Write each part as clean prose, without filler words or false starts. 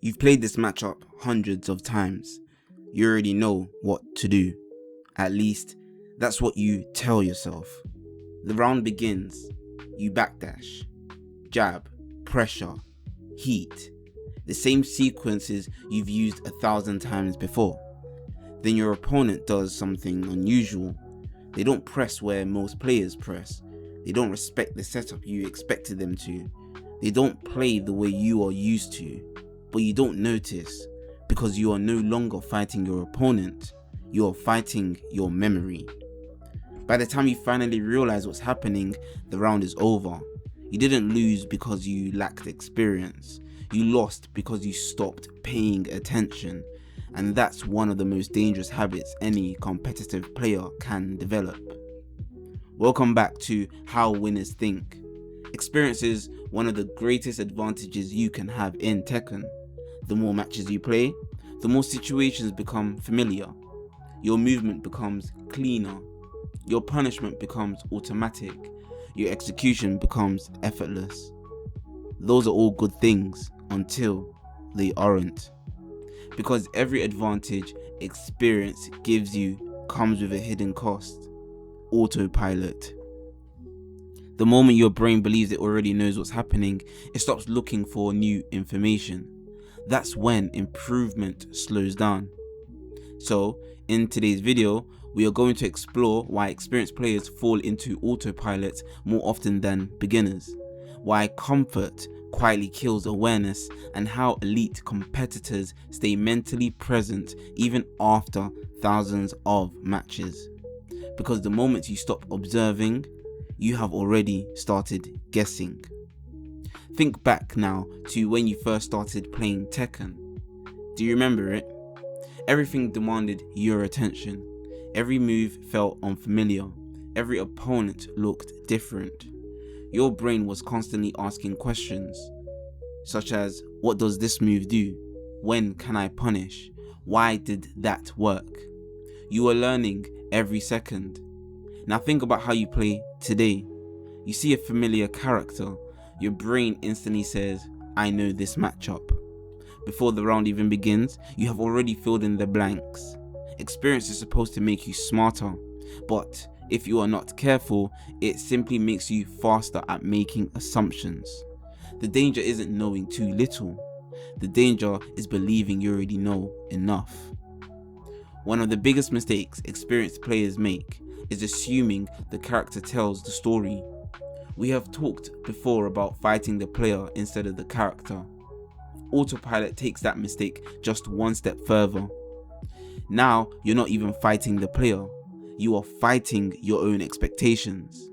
You've played this matchup hundreds of times. You already know what to do. At least, that's what you tell yourself. The round begins. You backdash, jab, pressure, heat. The same sequences you've used 1,000 times before. Then your opponent does something unusual. They don't press where most players press. They don't respect the setup you expected them to. They don't play the way you are used to. But you don't notice because you are no longer fighting your opponent. You are fighting your memory. By the time you finally realize what's happening, the round is over. You didn't lose because you lacked experience. You lost because you stopped paying attention. And that's one of the most dangerous habits any competitive player can develop. Welcome back to How Winners Think. Experience is one of the greatest advantages you can have in Tekken. The more matches you play, the more situations become familiar. Your movement becomes cleaner. Your punishment becomes automatic. Your execution becomes effortless. Those are all good things until they aren't. Because every advantage experience gives you comes with a hidden cost. Autopilot. The moment your brain believes it already knows what's happening, it stops looking for new information. That's when improvement slows down. So, in today's video, we are going to explore why experienced players fall into autopilot more often than beginners, why comfort quietly kills awareness, and how elite competitors stay mentally present even after thousands of matches. Because the moment you stop observing, you have already started guessing. Think back now to when you first started playing Tekken. Do you remember it? Everything demanded your attention. Every move felt unfamiliar. Every opponent looked different. Your brain was constantly asking questions, such as, what does this move do? When can I punish? Why did that work? You were learning every second. Now think about how you play today. You see a familiar character. Your brain instantly says, I know this matchup. Before the round even begins, you have already filled in the blanks. Experience is supposed to make you smarter, but if you are not careful, it simply makes you faster at making assumptions. The danger isn't knowing too little. The danger is believing you already know enough. One of the biggest mistakes experienced players make is assuming the character tells the story. We have talked before about fighting the player instead of the character. Autopilot takes that mistake just one step further. Now you're not even fighting the player, you are fighting your own expectations.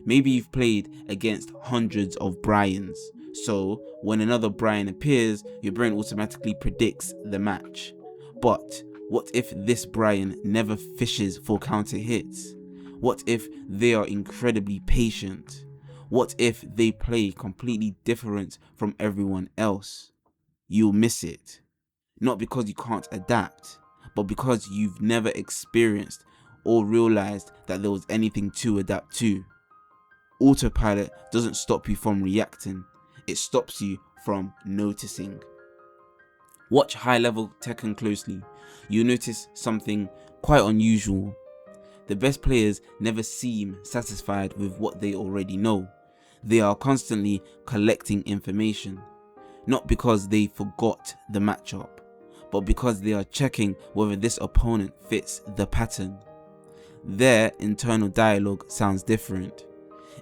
Maybe you've played against hundreds of Brians, so when another Brian appears, your brain automatically predicts the match. But what if this Brian never fishes for counter hits? What if they are incredibly patient? What if they play completely different from everyone else? You'll miss it. Not because you can't adapt, but because you've never experienced or realized that there was anything to adapt to. Autopilot doesn't stop you from reacting, it stops you from noticing. Watch high-level Tekken closely. You'll notice something quite unusual. The best players never seem satisfied with what they already know. They are constantly collecting information, not because they forgot the matchup, but because they are checking whether this opponent fits the pattern. Their internal dialogue sounds different.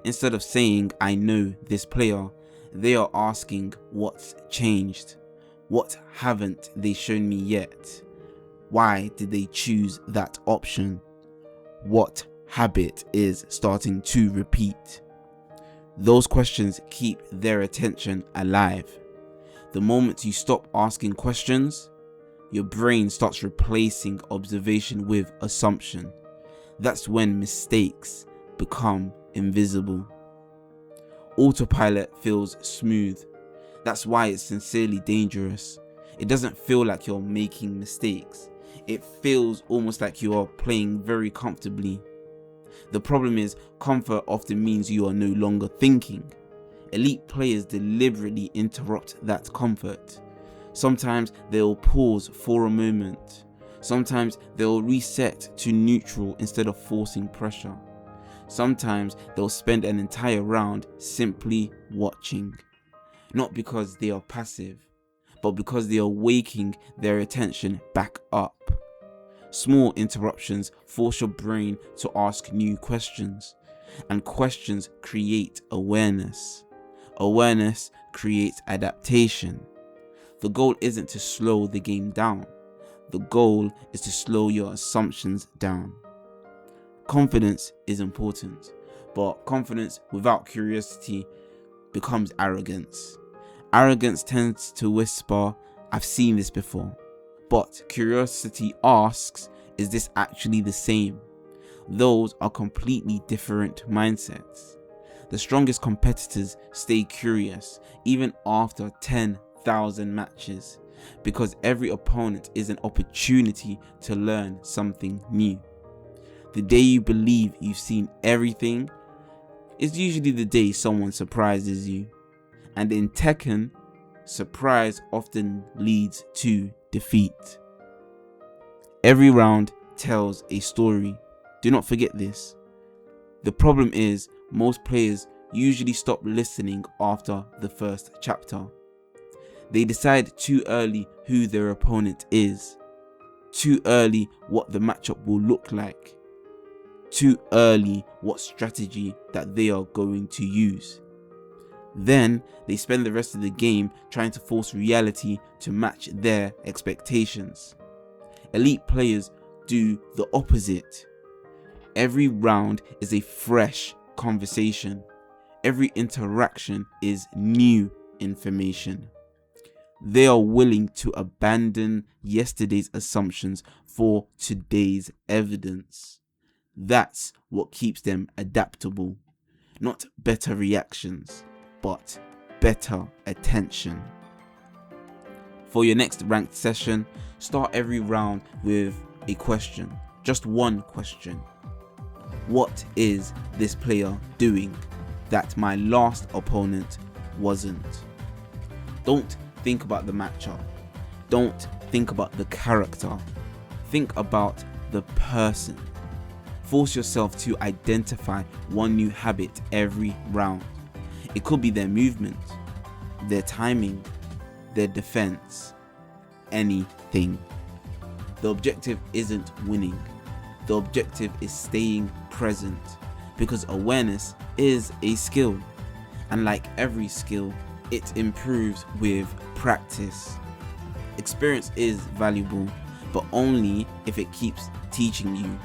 Instead of saying, I know this player, they are asking, what's changed? What haven't they shown me yet? Why did they choose that option? What habit is starting to repeat? Those questions keep their attention alive. The moment you stop asking questions, your brain starts replacing observation with assumption. That's when mistakes become invisible. Autopilot feels smooth. That's why it's sincerely dangerous. It doesn't feel like you're making mistakes. It feels almost like you are playing very comfortably. The problem is, comfort often means you are no longer thinking. Elite players deliberately interrupt that comfort. Sometimes they'll pause for a moment. Sometimes they'll reset to neutral instead of forcing pressure. Sometimes they'll spend an entire round simply watching. Not because they are passive, but because they are waking their attention back up. Small interruptions force your brain to ask new questions, and questions create awareness. Awareness creates adaptation. The goal isn't to slow the game down. The goal is to slow your assumptions down. Confidence is important, but confidence without curiosity becomes arrogance. Arrogance tends to whisper, "I've seen this before." But curiosity asks, "Is this actually the same?" Those are completely different mindsets. The strongest competitors stay curious even after 10,000 matches, because every opponent is an opportunity to learn something new. The day you believe you've seen everything is usually the day someone surprises you. And in Tekken, surprise often leads to defeat. Every round tells a story. Do not forget this. The problem is, most players usually stop listening after the first chapter. They decide too early who their opponent is, too early what the matchup will look like, too early what strategy that they are going to use. Then they spend the rest of the game trying to force reality to match their expectations. Elite players do the opposite. Every round is a fresh conversation. Every interaction is new information. They are willing to abandon yesterday's assumptions for today's evidence. That's what keeps them adaptable. Not better reactions, but better attention. For your next ranked session, start every round with a question. Just one question. What is this player doing that my last opponent wasn't? Don't think about the matchup. Don't think about the character. Think about the person. Force yourself to identify one new habit every round. It could be their movement, their timing, their defense, anything. The objective isn't winning. The objective is staying present, because awareness is a skill, and like every skill, it improves with practice. Experience is valuable, but only if it keeps teaching you.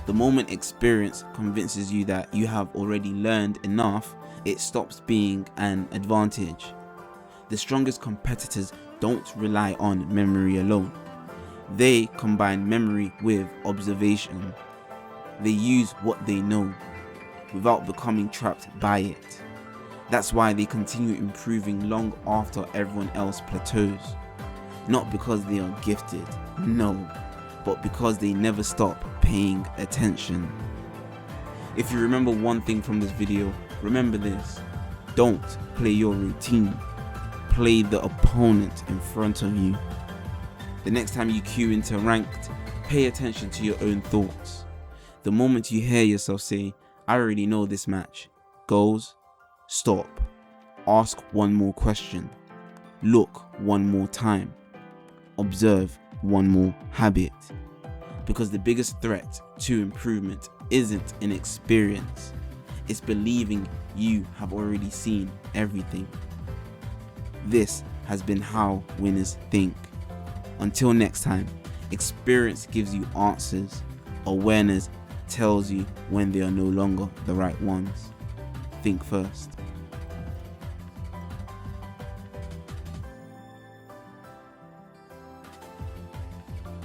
The moment experience convinces you that you have already learned enough, it stops being an advantage. The strongest competitors don't rely on memory alone. They combine memory with observation. They use what they know without becoming trapped by it. That's why they continue improving long after everyone else plateaus. Not because they are gifted, no, but because they never stop paying attention. If you remember one thing from this video, remember this: don't play your routine, play the opponent in front of you. The next time you queue into ranked, pay attention to your own thoughts. The moment you hear yourself say, "I already know this match," goals, stop, ask one more question, look one more time, observe one more habit. Because the biggest threat to improvement isn't inexperience, it's believing you have already seen everything. This has been How Winners Think. Until next time, experience gives you answers. Awareness tells you when they are no longer the right ones. Think first.